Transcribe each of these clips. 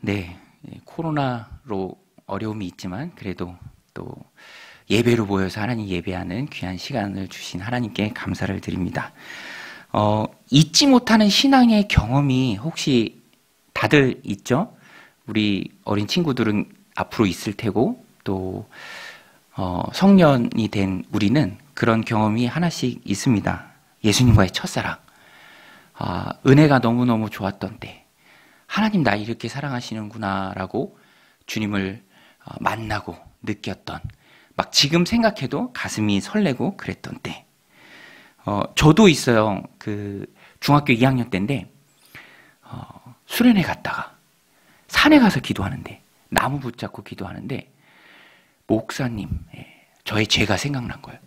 네, 코로나로 어려움이 있지만 그래도 또 예배로 모여서 하나님 예배하는 귀한 시간을 주신 하나님께 감사를 드립니다. 잊지 못하는 신앙의 경험이 혹시 다들 있죠? 우리 어린 친구들은 앞으로 있을 테고 또 성년이 된 우리는 그런 경험이 하나씩 있습니다. 예수님과의 첫사랑, 은혜가 너무너무 좋았던 때, 하나님 나 이렇게 사랑하시는구나 라고 주님을 만나고 느꼈던, 막 지금 생각해도 가슴이 설레고 그랬던 때. 저도 있어요. 그 중학교 2학년 때인데 수련회 갔다가 산에 가서 기도하는데, 나무 붙잡고 기도하는데 목사님, 저의 죄가 생각난 거예요.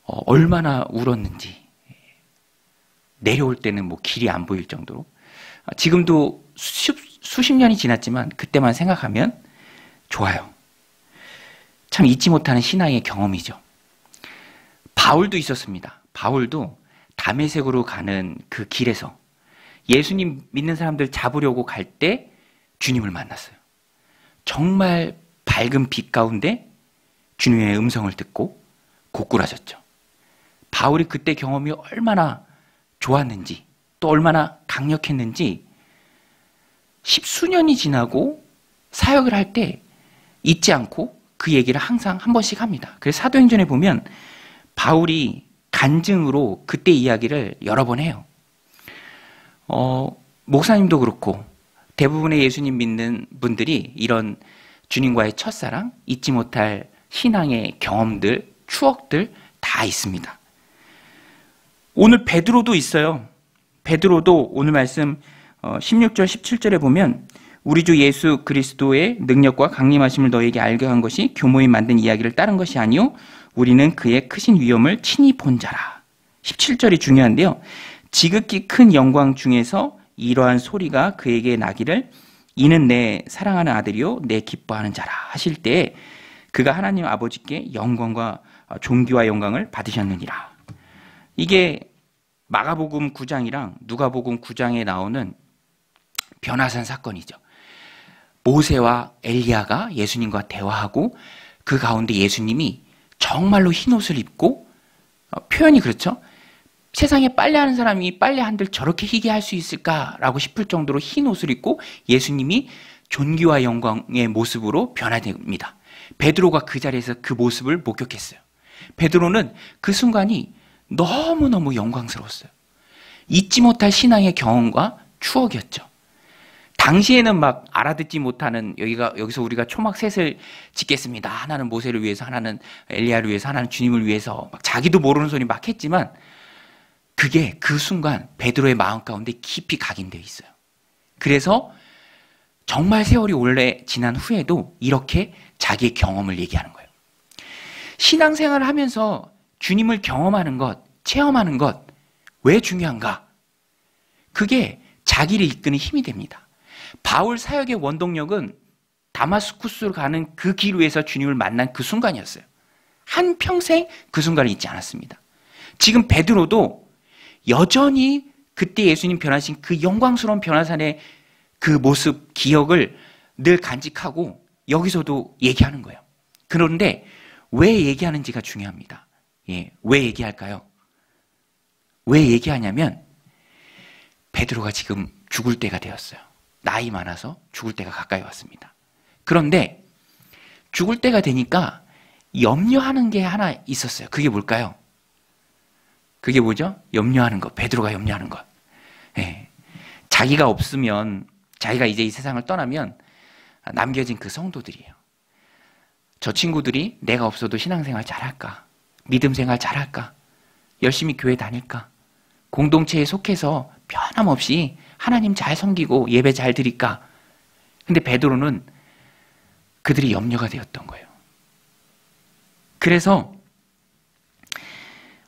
얼마나 울었는지. 내려올 때는 뭐 길이 안 보일 정도로. 지금도 수십 년이 지났지만 그때만 생각하면 좋아요. 참 잊지 못하는 신앙의 경험이죠. 바울도 있었습니다. 바울도 다메섹으로 가는 그 길에서 예수님 믿는 사람들 잡으려고 갈 때 주님을 만났어요. 정말 밝은 빛 가운데 주님의 음성을 듣고 고꾸라졌죠. 바울이 그때 경험이 얼마나 좋았는지, 또 얼마나 강력했는지 십수년이 지나고 사역을 할 때 잊지 않고 그 얘기를 항상 한 번씩 합니다. 그래서 사도행전에 보면 바울이 간증으로 그때 이야기를 여러 번 해요. 목사님도 그렇고 대부분의 예수님 믿는 분들이 이런 주님과의 첫사랑, 잊지 못할 신앙의 경험들, 추억들 다 있습니다. 오늘 베드로도 있어요. 베드로도 오늘 말씀 16절, 17절에 보면 우리 주 예수 그리스도의 능력과 강림하심을 너에게 알게 한 것이 교모에 만든 이야기를 따른 것이 아니요 우리는 그의 크신 위엄을 친히 본 자라. 17절이 중요한데요. 지극히 큰 영광 중에서 이러한 소리가 그에게 나기를 이는 내 사랑하는 아들이요 내 기뻐하는 자라 하실 때 그가 하나님 아버지께 영광과 존귀와 영광을 받으셨느니라. 이게 마가복음 9장이랑 누가복음 9장에 나오는 변화산 사건이죠. 모세와 엘리야가 예수님과 대화하고 그 가운데 예수님이 정말로 흰옷을 입고, 표현이 그렇죠? 세상에 빨래하는 사람이 빨래 한들 저렇게 희게 할 수 있을까라고 싶을 정도로 흰옷을 입고 예수님이 존귀와 영광의 모습으로 변화됩니다. 베드로가 그 자리에서 그 모습을 목격했어요. 베드로는 그 순간이 너무너무 영광스러웠어요. 잊지 못할 신앙의 경험과 추억이었죠. 당시에는 막 알아듣지 못하는, 여기서 우리가 초막 셋을 짓겠습니다. 하나는 모세를 위해서, 하나는 엘리야를 위해서, 하나는 주님을 위해서 막 자기도 모르는 소리 막 했지만 그게 그 순간 베드로의 마음 가운데 깊이 각인되어 있어요. 그래서 정말 세월이 오래 지난 후에도 이렇게 자기의 경험을 얘기하는 거예요. 신앙생활을 하면서 주님을 경험하는 것, 체험하는 것, 왜 중요한가? 그게 자기를 이끄는 힘이 됩니다. 바울 사역의 원동력은 다마스쿠스로 가는 그 길 위에서 주님을 만난 그 순간이었어요. 한평생 그 순간을 잊지 않았습니다. 지금 베드로도 여전히 그때 예수님 변하신 그 영광스러운 변화산의 그 모습, 기억을 늘 간직하고 여기서도 얘기하는 거예요. 그런데 왜 얘기하는지가 중요합니다. 왜 얘기할까요? 왜 얘기하냐면 베드로가 지금 죽을 때가 되었어요. 나이 많아서 죽을 때가 가까이 왔습니다. 그런데 죽을 때가 되니까 염려하는 게 하나 있었어요. 그게 뭘까요? 그게 뭐죠? 염려하는 것. 베드로가 염려하는 것. 자기가 없으면, 자기가 이제 이 세상을 떠나면 남겨진 그 성도들이에요. 저 친구들이 내가 없어도 신앙생활 잘할까? 믿음 생활 잘할까? 열심히 교회 다닐까? 공동체에 속해서 변함없이 하나님 잘 섬기고 예배 잘 드릴까? 근데 베드로는 그들이 염려가 되었던 거예요. 그래서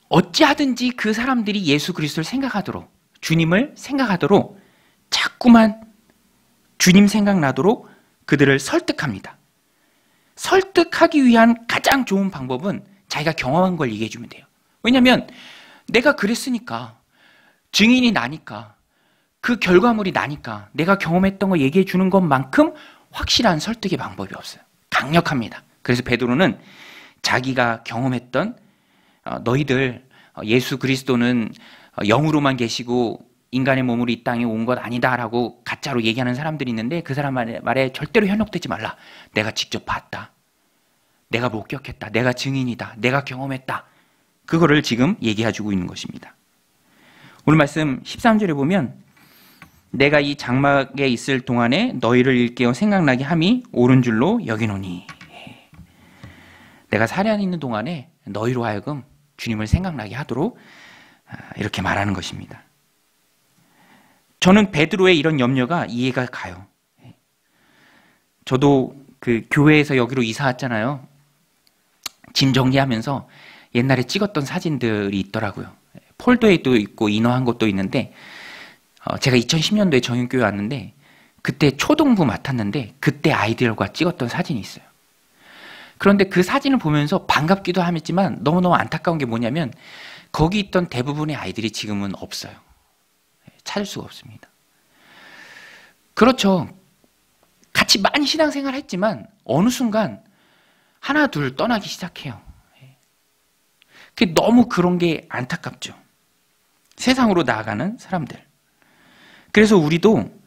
어찌하든지 그 사람들이 예수 그리스도를 생각하도록, 주님을 생각하도록 자꾸만 주님 생각나도록 그들을 설득합니다. 설득하기 위한 가장 좋은 방법은 자기가 경험한 걸 얘기해 주면 돼요. 왜냐하면 내가 그랬으니까, 증인이 나니까, 그 결과물이 나니까 내가 경험했던 거 얘기해 주는 것만큼 확실한 설득의 방법이 없어요. 강력합니다. 그래서 베드로는 자기가 경험했던 너희들 예수 그리스도는 영으로만 계시고 인간의 몸으로 이 땅에 온 것 아니다라고 가짜로 얘기하는 사람들이 있는데 그 사람 말에 절대로 현혹되지 말라. 내가 직접 봤다. 내가 목격했다. 내가 증인이다. 내가 경험했다. 그거를 지금 얘기해주고 있는 것입니다. 오늘 말씀 13절에 보면 내가 이 장막에 있을 동안에 너희를 일깨워 생각나게 함이 옳은 줄로 여기노니 내가 살에 안에 있는 동안에 너희로 하여금 주님을 생각나게 하도록 이렇게 말하는 것입니다. 저는 베드로의 이런 염려가 이해가 가요. 저도 그 교회에서 여기로 이사 왔잖아요. 짐 정리하면서 옛날에 찍었던 사진들이 있더라고요. 폴더에도 있고 인화한 것도 있는데 제가 2010년도에 정인교회 왔는데 그때 초등부 맡았는데 그때 아이들과 찍었던 사진이 있어요. 그런데 그 사진을 보면서 반갑기도 하지만 너무너무 안타까운 게 뭐냐면 거기 있던 대부분의 아이들이 지금은 없어요. 찾을 수가 없습니다. 그렇죠. 같이 많이 신앙생활 했지만 어느 순간 하나 둘 떠나기 시작해요. 그게 너무 그런 게 안타깝죠. 세상으로 나아가는 사람들. 그래서 우리도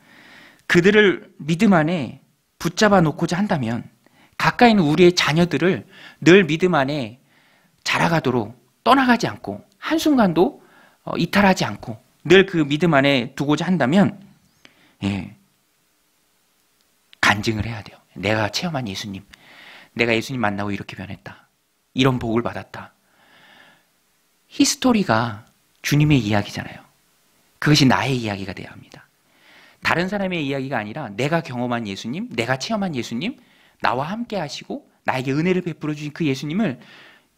그들을 믿음 안에 붙잡아 놓고자 한다면 가까이 있는 우리의 자녀들을 늘 믿음 안에 자라가도록 떠나가지 않고 한순간도 이탈하지 않고 늘 그 믿음 안에 두고자 한다면 간증을 해야 돼요. 내가 체험한 예수님, 내가 예수님 만나고 이렇게 변했다. 이런 복을 받았다. 히스토리가 주님의 이야기잖아요. 그것이 나의 이야기가 돼야 합니다. 다른 사람의 이야기가 아니라 내가 경험한 예수님, 내가 체험한 예수님, 나와 함께 하시고 나에게 은혜를 베풀어 주신 그 예수님을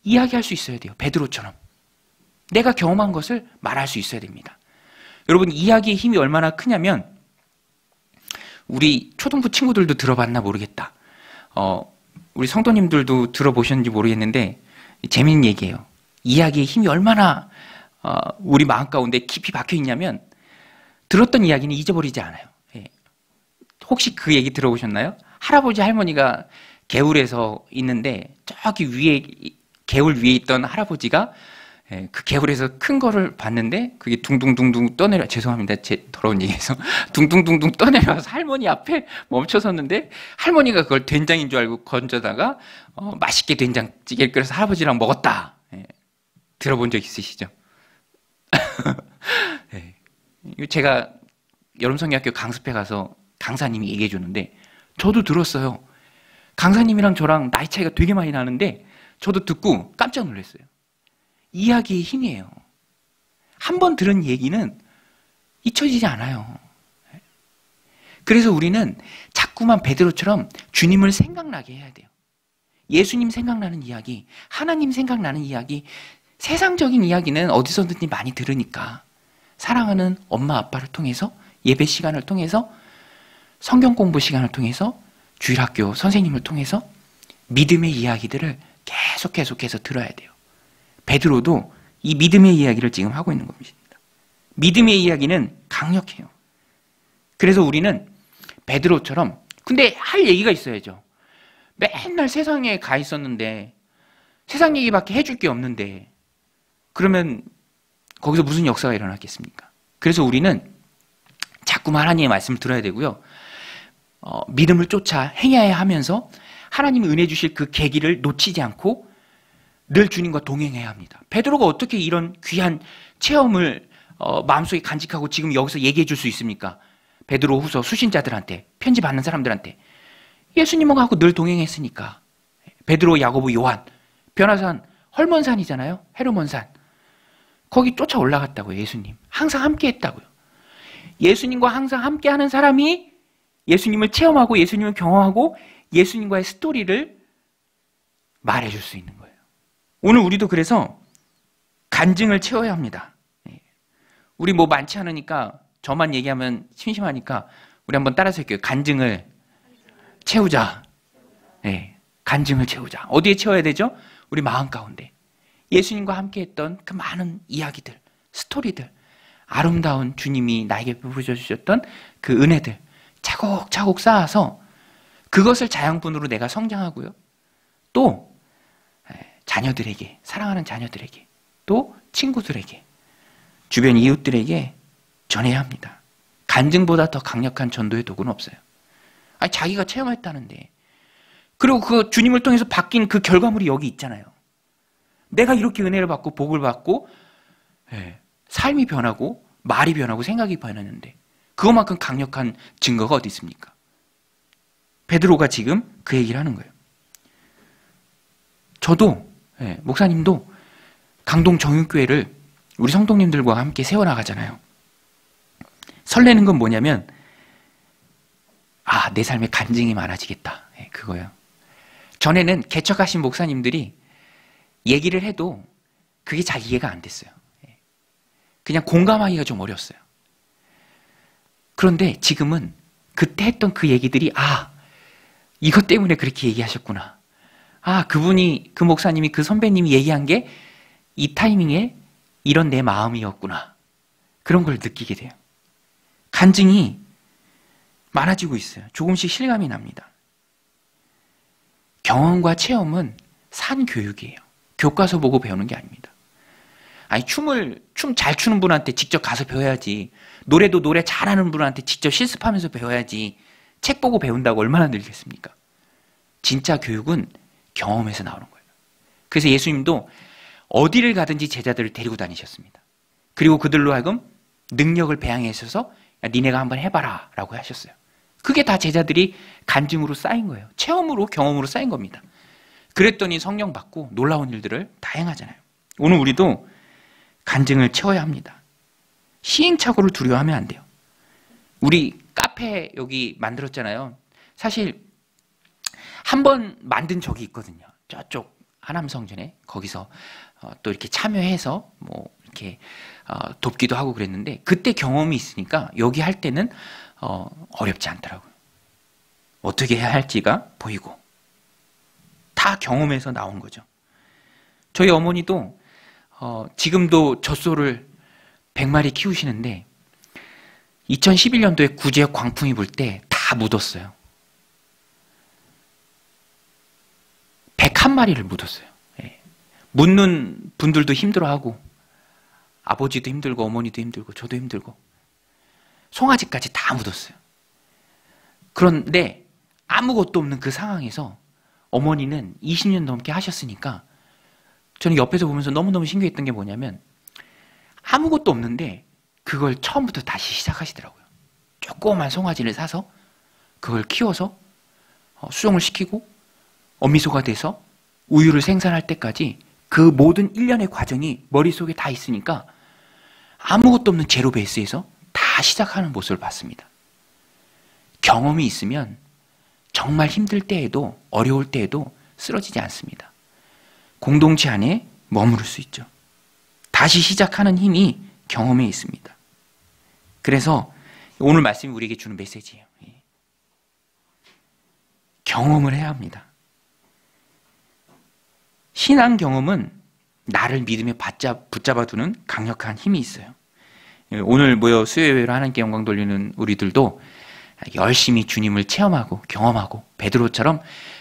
이야기할 수 있어야 돼요. 베드로처럼. 내가 경험한 것을 말할 수 있어야 됩니다. 여러분, 이야기의 힘이 얼마나 크냐면 우리 초등부 친구들도 들어봤나 모르겠다. 우리 성도님들도 들어보셨는지 모르겠는데 재미있는 얘기예요. 이야기의 힘이 얼마나 우리 마음 가운데 깊이 박혀 있냐면 들었던 이야기는 잊어버리지 않아요. 혹시 그 얘기 들어보셨나요? 할아버지 할머니가 개울에서 있는데 저기 위에 개울 위에 있던 할아버지가 그 개울에서 큰 거를 봤는데 그게 둥둥둥둥 떠내려, 죄송합니다. 제 더러운 얘기해서 둥둥둥둥 떠내려와서 할머니 앞에 멈춰섰는데 할머니가 그걸 된장인 줄 알고 건져다가 맛있게 된장찌개를 끓여서 할아버지랑 먹었다. 들어본 적 있으시죠? 제가 여름성경학교 강습회 가서 강사님이 얘기해 주는데 저도 들었어요. 강사님이랑 저랑 나이 차이가 되게 많이 나는데 저도 듣고 깜짝 놀랐어요. 이야기의 힘이에요. 한 번 들은 얘기는 잊혀지지 않아요. 그래서 우리는 자꾸만 베드로처럼 주님을 생각나게 해야 돼요. 예수님 생각나는 이야기, 하나님 생각나는 이야기, 세상적인 이야기는 어디서든지 많이 들으니까 사랑하는 엄마 아빠를 통해서 예배 시간을 통해서 성경 공부 시간을 통해서 주일학교 선생님을 통해서 믿음의 이야기들을 계속해서 들어야 돼요. 베드로도 이 믿음의 이야기를 지금 하고 있는 겁니다. 믿음의 이야기는 강력해요. 그래서 우리는 베드로처럼 근데 할 얘기가 있어야죠. 맨날 세상에 가 있었는데 세상 얘기밖에 해줄 게 없는데 그러면 거기서 무슨 역사가 일어났겠습니까? 그래서 우리는 자꾸만 하나님의 말씀을 들어야 되고요. 믿음을 쫓아 행해야 하면서 하나님이 은혜 주실 그 계기를 놓치지 않고 늘 주님과 동행해야 합니다. 베드로가 어떻게 이런 귀한 체험을 마음속에 간직하고 지금 여기서 얘기해 줄 수 있습니까? 베드로 후서 수신자들한테, 편지 받는 사람들한테 예수님하고 늘 동행했으니까. 베드로, 야고보, 요한, 변화산, 헐몬산이잖아요. 헤르몬산. 거기 쫓아 올라갔다고요. 예수님. 항상 함께 했다고요. 예수님과 항상 함께 하는 사람이 예수님을 체험하고 예수님을 경험하고 예수님과의 스토리를 말해줄 수 있는 거예요. 오늘 우리도 그래서 간증을 채워야 합니다. 우리 뭐 많지 않으니까 저만 얘기하면 심심하니까 우리 한번 따라서 할게요. 간증을 채우자. 간증을 채우자. 어디에 채워야 되죠? 우리 마음 가운데. 예수님과 함께 했던 그 많은 이야기들, 스토리들, 아름다운 주님이 나에게 베풀어 주셨던 그 은혜들 차곡차곡 쌓아서 그것을 자양분으로 내가 성장하고요. 또 자녀들에게, 사랑하는 자녀들에게, 또 친구들에게, 주변 이웃들에게 전해야 합니다. 간증보다 더 강력한 전도의 도구는 없어요. 아니, 자기가 체험했다는데, 그리고 그 주님을 통해서 바뀐 그 결과물이 여기 있잖아요. 내가 이렇게 은혜를 받고 복을 받고 삶이 변하고 말이 변하고 생각이 변했는데 그것만큼 강력한 증거가 어디 있습니까? 베드로가 지금 그 얘기를 하는 거예요. 저도 목사님도 강동 정육교회를 우리 성도님들과 함께 세워나가잖아요. 설레는 건 뭐냐면 내 삶에 간증이 많아지겠다. 그거예요. 전에는 개척하신 목사님들이 얘기를 해도 그게 잘 이해가 안 됐어요. 그냥 공감하기가 좀 어려웠어요. 그런데 지금은 그때 했던 그 얘기들이 이것 때문에 그렇게 얘기하셨구나. 그분이, 그 목사님이, 그 선배님이 얘기한 게 이 타이밍에 이런 내 마음이었구나. 그런 걸 느끼게 돼요. 간증이 많아지고 있어요. 조금씩 실감이 납니다. 경험과 체험은 산 교육이에요. 교과서 보고 배우는 게 아닙니다. 춤 잘 추는 분한테 직접 가서 배워야지. 노래도 노래 잘하는 분한테 직접 실습하면서 배워야지. 책 보고 배운다고 얼마나 늘겠습니까? 진짜 교육은 경험에서 나오는 거예요. 그래서 예수님도 어디를 가든지 제자들을 데리고 다니셨습니다. 그리고 그들로 하여금 능력을 배양해 주셔서 니네가 한번 해봐라 라고 하셨어요. 그게 다 제자들이 간증으로 쌓인 거예요. 체험으로, 경험으로 쌓인 겁니다. 그랬더니 성령 받고 놀라운 일들을 다 행하잖아요. 오늘 우리도 간증을 채워야 합니다. 시행착오를 두려워하면 안 돼요. 우리 카페 여기 만들었잖아요. 사실 한 번 만든 적이 있거든요. 저쪽 하남성전에 거기서 또 이렇게 참여해서 뭐 이렇게 돕기도 하고 그랬는데 그때 경험이 있으니까 여기 할 때는 어렵지 않더라고요. 어떻게 해야 할지가 보이고 다 경험에서 나온 거죠. 저희 어머니도 지금도 젖소를 100마리 키우시는데 2011년도에 구제역 광풍이 불 때 다 묻었어요. 101마리를 묻었어요. 묻는 분들도 힘들어하고 아버지도 힘들고 어머니도 힘들고 저도 힘들고 송아지까지 다 묻었어요. 그런데 아무것도 없는 그 상황에서 어머니는 20년 넘게 하셨으니까 저는 옆에서 보면서 너무너무 신기했던 게 뭐냐면 아무것도 없는데 그걸 처음부터 다시 시작하시더라고요. 조그만 송아지를 사서 그걸 키워서 수정을 시키고 어미소가 돼서 우유를 생산할 때까지 그 모든 일련의 과정이 머릿속에 다 있으니까 아무것도 없는 제로 베이스에서 다 시작하는 모습을 봤습니다. 경험이 있으면 정말 힘들 때에도 어려울 때에도 쓰러지지 않습니다. 공동체 안에 머무를 수 있죠. 다시 시작하는 힘이 경험에 있습니다. 그래서 오늘 말씀이 우리에게 주는 메시지예요. 경험을 해야 합니다. 신앙 경험은 나를 믿음에 붙잡아두는 강력한 힘이 있어요. 오늘 모여 수요예배로 하나님께 영광 돌리는 우리들도 열심히 주님을 체험하고 경험하고 베드로처럼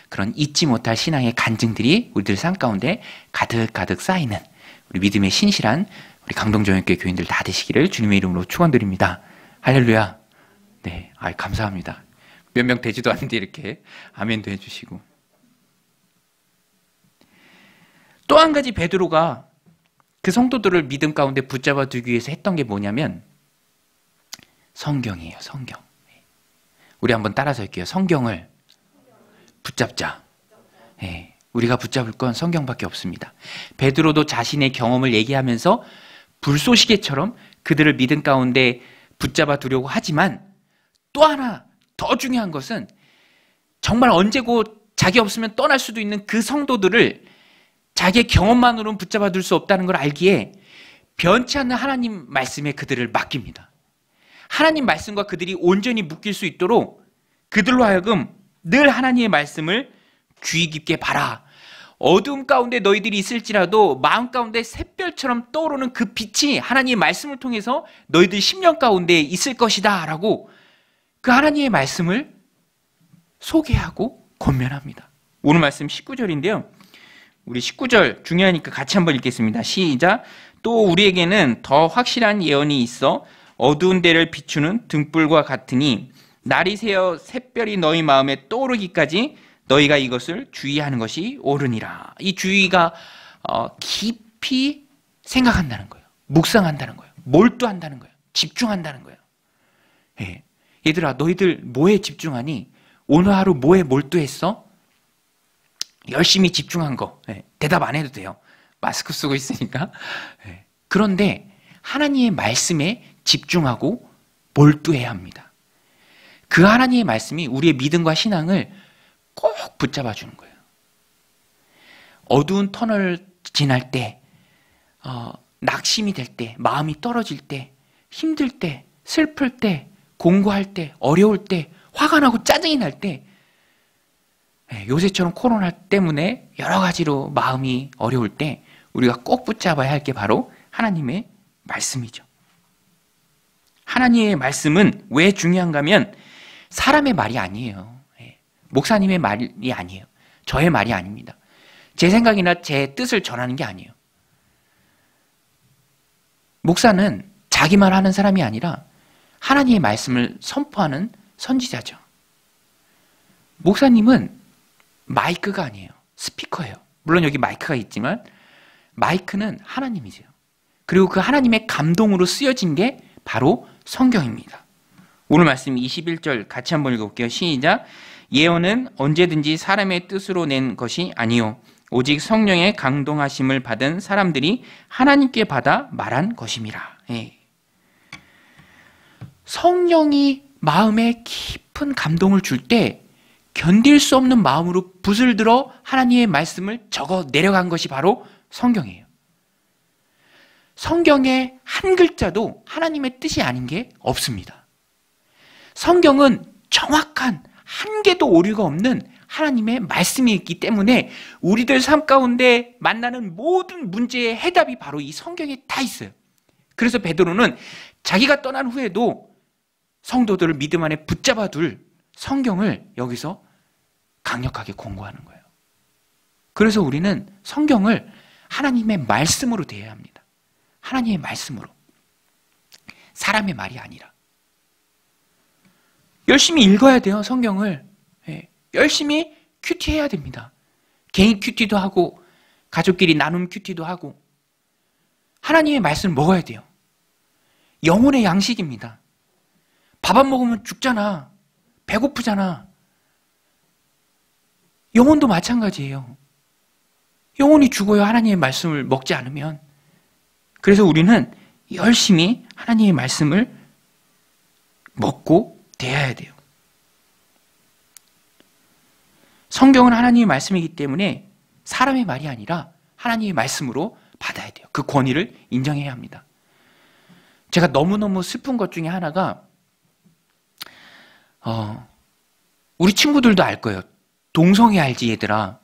그런 잊지 못할 신앙의 간증들이 우리들 삶 가운데 가득가득 쌓이는 우리 믿음의 신실한 우리 강동정역교회 교인들 다 되시기를 주님의 이름으로 축원드립니다. 할렐루야. 네, 감사합니다. 몇 명 되지도 않는데 이렇게 아멘도 해주시고. 또 한 가지 베드로가 그 성도들을 믿음 가운데 붙잡아 두기 위해서 했던 게 뭐냐면 성경이에요. 성경. 우리 한번 따라서 할게요. 성경을 붙잡자. 우리가 붙잡을 건 성경밖에 없습니다. 베드로도 자신의 경험을 얘기하면서 불쏘시개처럼 그들을 믿음 가운데 붙잡아 두려고 하지만 또 하나 더 중요한 것은 정말 언제고 자기 없으면 떠날 수도 있는 그 성도들을 자기의 경험만으로는 붙잡아 둘 수 없다는 걸 알기에 변치 않는 하나님 말씀에 그들을 맡깁니다. 하나님 말씀과 그들이 온전히 묶일 수 있도록 그들로 하여금 늘 하나님의 말씀을 귀 깊게 봐라. 어두움 가운데 너희들이 있을지라도 마음 가운데 샛별처럼 떠오르는 그 빛이 하나님의 말씀을 통해서 너희들 심령 가운데 있을 것이다 라고 그 하나님의 말씀을 소개하고 권면합니다. 오늘 말씀 19절인데요. 우리 19절 중요하니까 같이 한번 읽겠습니다. 시작. 또 우리에게는 더 확실한 예언이 있어 어두운 데를 비추는 등불과 같으니 날이 새어 샛별이 너희 마음에 떠오르기까지 너희가 이것을 주의하는 것이 옳으니라. 이 주의가 깊이 생각한다는 거예요. 묵상한다는 거예요. 몰두한다는 거예요. 집중한다는 거예요. 예. 얘들아, 너희들 뭐에 집중하니? 오늘 하루 뭐에 몰두했어? 열심히 집중한 거. 예. 대답 안 해도 돼요. 마스크 쓰고 있으니까. 예. 그런데 하나님의 말씀에 집중하고 몰두해야 합니다. 그 하나님의 말씀이 우리의 믿음과 신앙을 꼭 붙잡아 주는 거예요. 어두운 터널을 지날 때, 낙심이 될 때, 마음이 떨어질 때, 힘들 때, 슬플 때, 공부할 때, 어려울 때, 화가 나고 짜증이 날 때, 요새처럼 코로나 때문에 여러 가지로 마음이 어려울 때 우리가 꼭 붙잡아야 할 게 바로 하나님의 말씀이죠. 하나님의 말씀은 왜 중요한가 하면 사람의 말이 아니에요. 목사님의 말이 아니에요. 저의 말이 아닙니다. 제 생각이나 제 뜻을 전하는 게 아니에요. 목사는 자기만 하는 사람이 아니라 하나님의 말씀을 선포하는 선지자죠. 목사님은 마이크가 아니에요. 스피커예요. 물론 여기 마이크가 있지만 마이크는 하나님이세요. 그리고 그 하나님의 감동으로 쓰여진 게 바로 성경입니다. 오늘 말씀 21절 같이 한번 읽어볼게요. 시작. 예언은 언제든지 사람의 뜻으로 낸 것이 아니요 오직 성령의 강동하심을 받은 사람들이 하나님께 받아 말한 것임이라. 예. 성령이 마음에 깊은 감동을 줄 때 견딜 수 없는 마음으로 붓을 들어 하나님의 말씀을 적어 내려간 것이 바로 성경이에요. 성경의 한 글자도 하나님의 뜻이 아닌 게 없습니다. 성경은 정확한 한 개도 오류가 없는 하나님의 말씀이 있기 때문에 우리들 삶 가운데 만나는 모든 문제의 해답이 바로 이 성경에 다 있어요. 그래서 베드로는 자기가 떠난 후에도 성도들을 믿음 안에 붙잡아 둘 성경을 여기서 강력하게 권고하는 거예요. 그래서 우리는 성경을 하나님의 말씀으로 대해야 합니다. 하나님의 말씀으로. 사람의 말이 아니라. 열심히 읽어야 돼요, 성경을. 예. 열심히 큐티해야 됩니다. 개인 큐티도 하고 가족끼리 나눔 큐티도 하고 하나님의 말씀을 먹어야 돼요. 영혼의 양식입니다. 밥 안 먹으면 죽잖아. 배고프잖아. 영혼도 마찬가지예요. 영혼이 죽어요, 하나님의 말씀을 먹지 않으면. 그래서 우리는 열심히 하나님의 말씀을 먹고 대해야 돼요. 성경은 하나님의 말씀이기 때문에 사람의 말이 아니라 하나님의 말씀으로 받아야 돼요. 그 권위를 인정해야 합니다. 제가 너무너무 슬픈 것 중에 하나가 우리 친구들도 알 거예요. 동성애 알지 얘들아.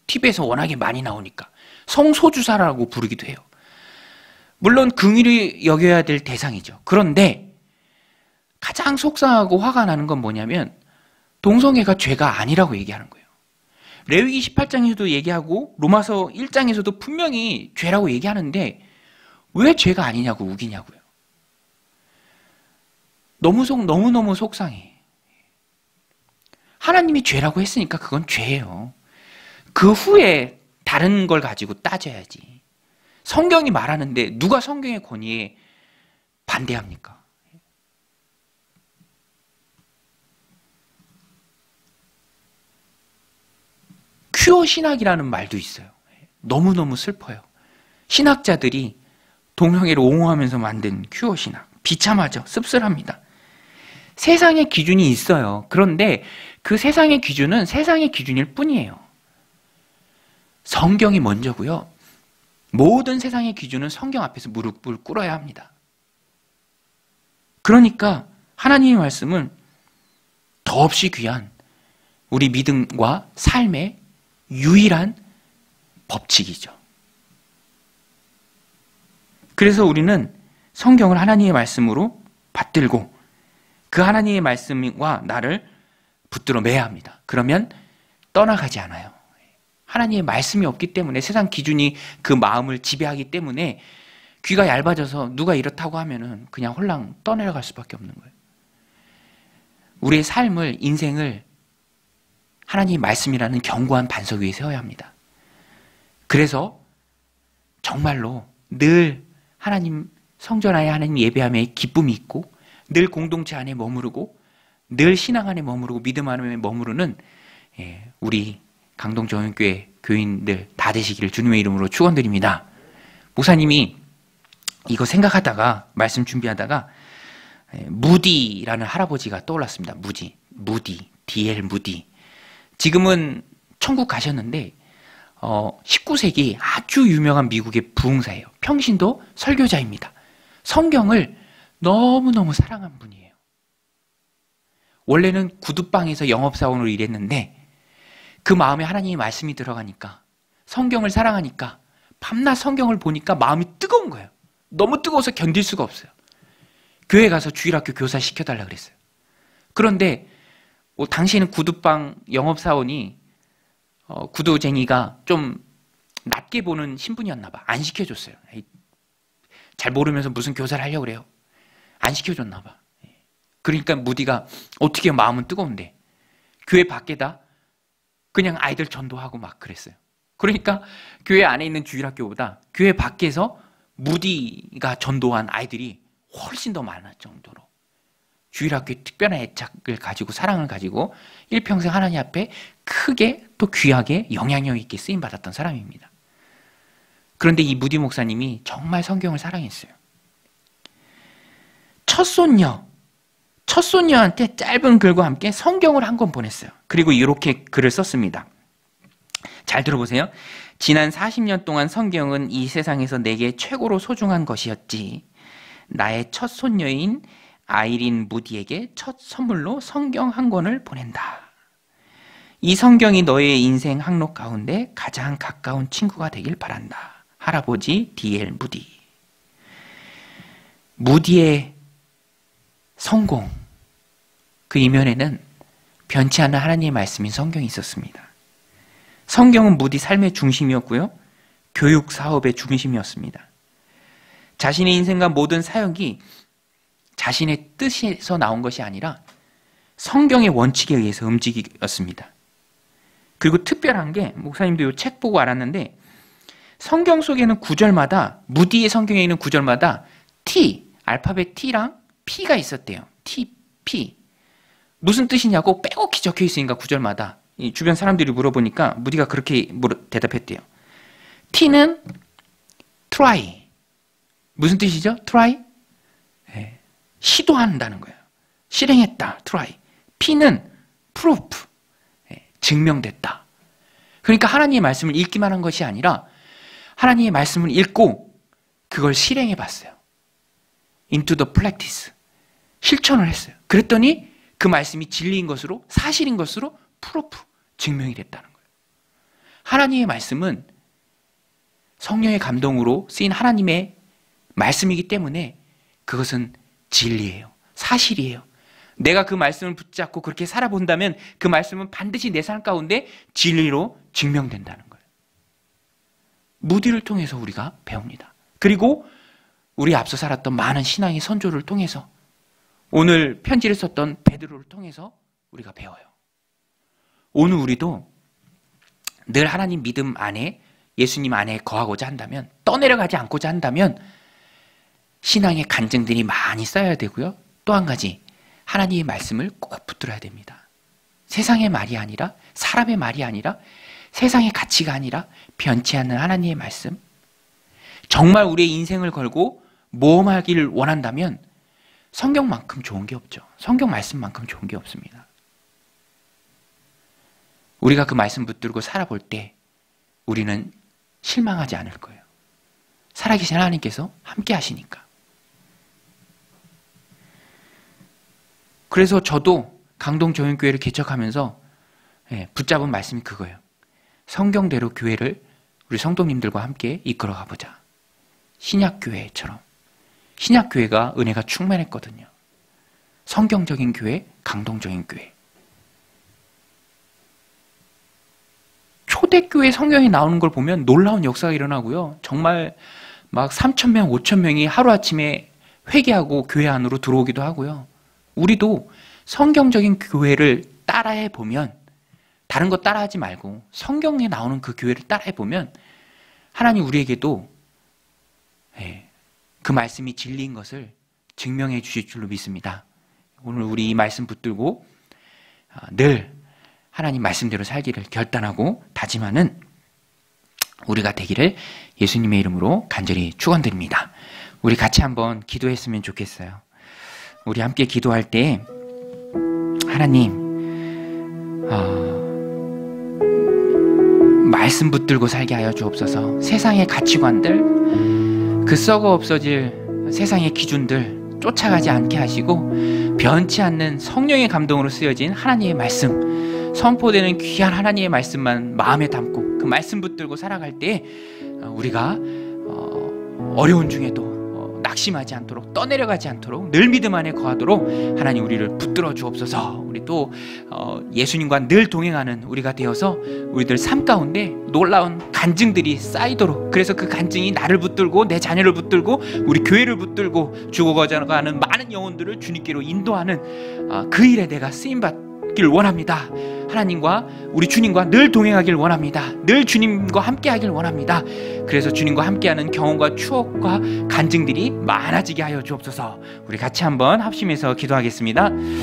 TV에서 워낙에 많이 나오니까 성소주사라고 부르기도 해요. 물론 긍휼히 여겨야 될 대상이죠. 그런데 가장 속상하고 화가 나는 건 뭐냐면 동성애가 죄가 아니라고 얘기하는 거예요. 레위기 18장에서도 얘기하고 로마서 1장에서도 분명히 죄라고 얘기하는데 왜 죄가 아니냐고 우기냐고요. 너무너무 속상해. 하나님이 죄라고 했으니까 그건 죄예요. 그 후에 다른 걸 가지고 따져야지. 성경이 말하는데 누가 성경의 권위에 반대합니까? 큐어 신학이라는 말도 있어요. 너무너무 슬퍼요. 신학자들이 동성애를 옹호하면서 만든 큐어 신학. 비참하죠. 씁쓸합니다. 세상의 기준이 있어요. 그런데 그 세상의 기준은 세상의 기준일 뿐이에요. 성경이 먼저고요. 모든 세상의 기준은 성경 앞에서 무릎을 꿇어야 합니다. 그러니까 하나님의 말씀은 더없이 귀한 우리 믿음과 삶의 유일한 법칙이죠. 그래서 우리는 성경을 하나님의 말씀으로 받들고 그 하나님의 말씀과 나를 붙들어 매야 합니다. 그러면 떠나가지 않아요. 하나님의 말씀이 없기 때문에 세상 기준이 그 마음을 지배하기 때문에 귀가 얇아져서 누가 이렇다고 하면은 그냥 홀랑 떠내려갈 수밖에 없는 거예요. 우리의 삶을, 인생을 하나님의 말씀이라는 견고한 반석 위에 세워야 합니다. 그래서 정말로 늘 하나님 성전 안에 하나님 예배함에 기쁨이 있고 늘 공동체 안에 머무르고 늘 신앙 안에 머무르고 믿음 안에 머무르는 우리 강동정연교회 교인들 다 되시기를 주님의 이름으로 축원드립니다. 목사님이 이거 생각하다가 말씀 준비하다가 무디라는 할아버지가 떠올랐습니다. 무디, D.L. 무디. 지금은 천국 가셨는데 19세기 아주 유명한 미국의 부흥사예요. 평신도 설교자입니다. 성경을 너무너무 사랑한 분이에요. 원래는 구두방에서 영업사원으로 일했는데 그 마음에 하나님의 말씀이 들어가니까 성경을 사랑하니까 밤낮 성경을 보니까 마음이 뜨거운 거예요. 너무 뜨거워서 견딜 수가 없어요. 교회 가서 주일학교 교사 시켜달라 그랬어요. 그런데 당시에는 구두방 영업사원이 구두쟁이가 좀 낮게 보는 신분이었나 봐. 안 시켜줬어요. 잘 모르면서 무슨 교사를 하려고 그래요. 안 시켜줬나 봐. 그러니까 무디가 어떻게 마음은 뜨거운데 교회 밖에다 그냥 아이들 전도하고 막 그랬어요. 그러니까 교회 안에 있는 주일학교보다 교회 밖에서 무디가 전도한 아이들이 훨씬 더 많을 정도로 주일학교에 특별한 애착을 가지고 사랑을 가지고 일평생 하나님 앞에 크게 또 귀하게 영향력 있게 쓰임받았던 사람입니다. 그런데 이 무디 목사님이 정말 성경을 사랑했어요. 첫손녀한테 짧은 글과 함께 성경을 한 권 보냈어요. 그리고 이렇게 글을 썼습니다. 잘 들어보세요. 지난 40년 동안 성경은 이 세상에서 내게 최고로 소중한 것이었지. 나의 첫 손녀인 아이린 무디에게 첫 선물로 성경 한 권을 보낸다. 이 성경이 너의 인생 항록 가운데 가장 가까운 친구가 되길 바란다. 할아버지 D.L. 무디. 무디의 성공, 그 이면에는 변치 않는 하나님의 말씀인 성경이 있었습니다. 성경은 무디 삶의 중심이었고요. 교육 사업의 중심이었습니다. 자신의 인생과 모든 사역이 자신의 뜻에서 나온 것이 아니라 성경의 원칙에 의해서 움직였습니다. 그리고 특별한 게 목사님도 이 책 보고 알았는데 성경 속에는 구절마다 무디의 성경에 있는 구절마다 T, 알파벳 T랑 P가 있었대요. T, P. 무슨 뜻이냐고 빼곡히 적혀 있으니까 구절마다 주변 사람들이 물어보니까 무디가 그렇게 대답했대요. T는 try. 무슨 뜻이죠? try? 네. 시도한다는 거예요. 실행했다. try. P는 proof. 네. 증명됐다. 그러니까 하나님의 말씀을 읽기만 한 것이 아니라 하나님의 말씀을 읽고 그걸 실행해 봤어요. into the practice. 실천을 했어요. 그랬더니 그 말씀이 진리인 것으로, 사실인 것으로 프로프, 증명이 됐다는 거예요. 하나님의 말씀은 성령의 감동으로 쓰인 하나님의 말씀이기 때문에 그것은 진리예요. 사실이에요. 내가 그 말씀을 붙잡고 그렇게 살아본다면 그 말씀은 반드시 내 삶 가운데 진리로 증명된다는 거예요. 무디를 통해서 우리가 배웁니다. 그리고 우리 앞서 살았던 많은 신앙의 선조를 통해서 오늘 편지를 썼던 베드로를 통해서 우리가 배워요. 오늘 우리도 늘 하나님 믿음 안에 예수님 안에 거하고자 한다면 떠내려가지 않고자 한다면 신앙의 간증들이 많이 쌓여야 되고요. 또 한 가지 하나님의 말씀을 꼭 붙들어야 됩니다. 세상의 말이 아니라 사람의 말이 아니라 세상의 가치가 아니라 변치 않는 하나님의 말씀 정말 우리의 인생을 걸고 모험하기를 원한다면 성경만큼 좋은 게 없죠. 성경 말씀만큼 좋은 게 없습니다. 우리가 그 말씀 붙들고 살아볼 때 우리는 실망하지 않을 거예요. 살아계신 하나님께서 함께 하시니까. 그래서 저도 강동정연교회를 개척하면서 붙잡은 말씀이 그거예요. 성경대로 교회를 우리 성도님들과 함께 이끌어가 보자. 신약교회처럼. 신약교회가 은혜가 충만했거든요. 성경적인 교회, 강동적인 교회. 초대교회 성경에 나오는 걸 보면 놀라운 역사가 일어나고요. 정말 막 3,000명, 5,000명이 하루아침에 회개하고 교회 안으로 들어오기도 하고요. 우리도 성경적인 교회를 따라해 보면, 다른 거 따라하지 말고 성경에 나오는 그 교회를 따라해 보면 하나님 우리에게도 그 말씀이 진리인 것을 증명해 주실 줄로 믿습니다. 오늘 우리 이 말씀 붙들고 늘 하나님 말씀대로 살기를 결단하고 다짐하는 우리가 되기를 예수님의 이름으로 간절히 축원드립니다. 우리 같이 한번 기도했으면 좋겠어요. 우리 함께 기도할 때 하나님 말씀 붙들고 살게 하여 주옵소서. 세상의 가치관들, 그 썩어 없어질 세상의 기준들 쫓아가지 않게 하시고 변치 않는 성령의 감동으로 쓰여진 하나님의 말씀, 선포되는 귀한 하나님의 말씀만 마음에 담고 그 말씀 붙들고 살아갈 때 우리가 어려운 중에도 낙심하지 않도록, 떠내려가지 않도록 늘 믿음 안에 거하도록 하나님 우리를 붙들어 주옵소서. 우리 또 예수님과 늘 동행하는 우리가 되어서 우리들 삶 가운데 놀라운 간증들이 쌓이도록, 그래서 그 간증이 나를 붙들고 내 자녀를 붙들고 우리 교회를 붙들고 죽어가는 많은 영혼들을 주님께로 인도하는 그 일에 내가 쓰임받길 원합니다. 하나님과 우리 주님과 늘 동행하길 원합니다. 늘 주님과 함께하길 원합니다. 그래서 주님과 함께하는 경험과 추억과 간증들이 많아지게 하여 주옵소서. 우리 같이 한번 합심해서 기도하겠습니다.